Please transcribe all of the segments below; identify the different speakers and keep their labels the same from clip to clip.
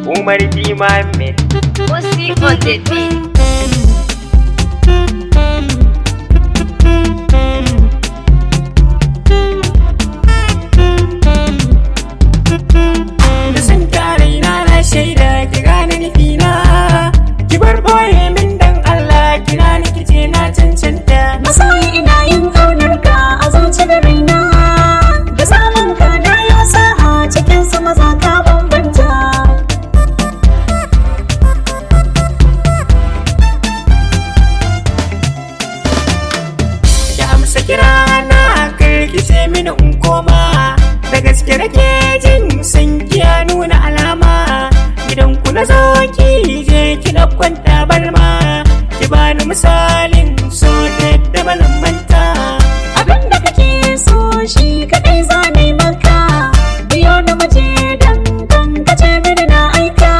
Speaker 1: Umar D. Mohammed.
Speaker 2: Pussy on the beat.
Speaker 1: Da san raina na shaida ki gane nufina, ki bar boye min dan Allah, kira ni ki ce na cancanta.
Speaker 3: Masoyi ina yin ƙaunar ka a zuci da raina, da samun ka na yau sa'a cikin su maza ka bambanta.
Speaker 1: Ki amsa kira na karki ce mini in koma, da gaske nake jin san ki ya nuna alama. Gidan ku na zo ki je ki na kwanta barma, ki bani misalin so da bazan manta.
Speaker 3: Abin da kake so shi kaɗai za na yi maka, biyo na maje dangan kace mini na aika.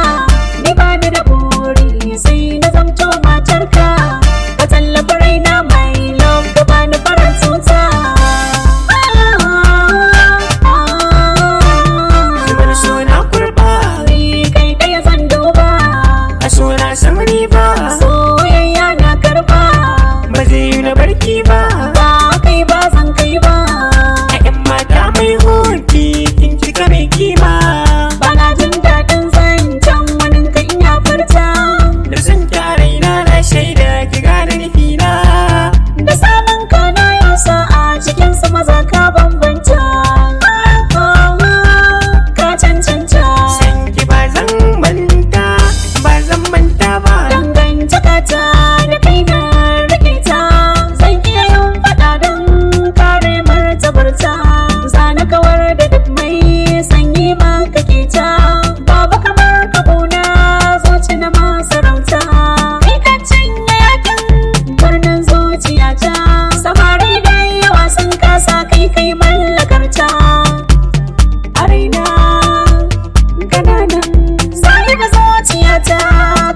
Speaker 3: Ni ba ni da buri sai na zamto matarka, ka tallafa raina mai love ka bani farar tuta.
Speaker 1: Zubar so na kurba,
Speaker 3: Kai ɗaya zan duba,
Speaker 1: a so na san riba,
Speaker 3: soyayya na karba,
Speaker 1: ba zai yi na barki ba.
Speaker 3: ba kai ba zan kai ba.
Speaker 1: A 'yan mata mai hoki kin cika mai kima,
Speaker 3: Bana jin daɗin zancen wani ka iya furta,
Speaker 1: da san raina na shaida ki gane nufina.
Speaker 3: da samun ka na yau sa'a cikin su maza ka bambanta. Ka cancanta
Speaker 1: San ki ba zan manta, ba zan manta ba.
Speaker 3: dangantaka ta da kai na rike ta, zan iya yin faɗa don kare martabarta. Zana kawar da duk mai sanyi ma kake ta, babu kamar ka kuna zuci na masarauta. Kai ka cinye yakin birnin zuciyata, samari da yawa sun kasa kai mallakarta. A raina kananan sai da zuciyata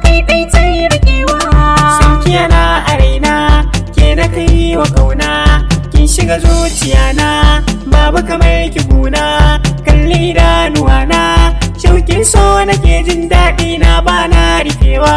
Speaker 3: kai ɗai ta yi rikewa.
Speaker 1: San ki yana a raina, ke na kai wa kauna, kin shiga zuciyana, babu kamar ki guna. Kalli idanuwana, shaukin so nake jin daɗi na bana rufewa.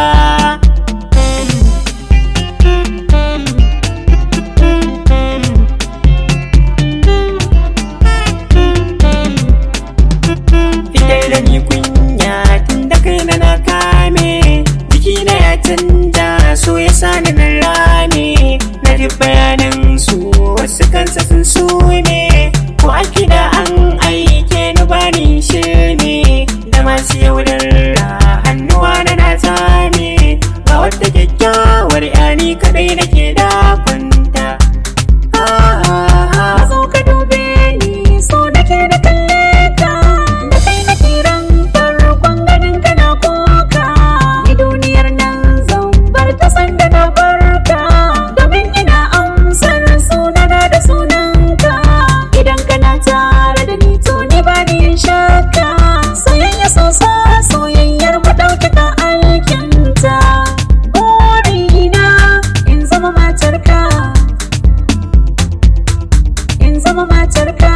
Speaker 1: Fitar da ni kunya tun da kai na kame, jikina ya canja so ya sani na rame. Na ji bayanan su wasu kansa sun sume, ko a gida an aike ni bani shirme. Da masu yaudar hannuwa na zame, ga wata kyakkyawar yani kadai nake da kwanta.
Speaker 3: Zo ka dube ni so nake da kalle ka, da kai na kiran farkon ganin ka na koka. Ni duniyar nan zan bar ta sanda na barka, domin ina amsar sunana da sunanka. Idan kana tare da ni to ni ba ni yin shakka, soyayya sosa soyayyar mu ɗaukaka alkinta. Burina in zama matarka, in zama matarka.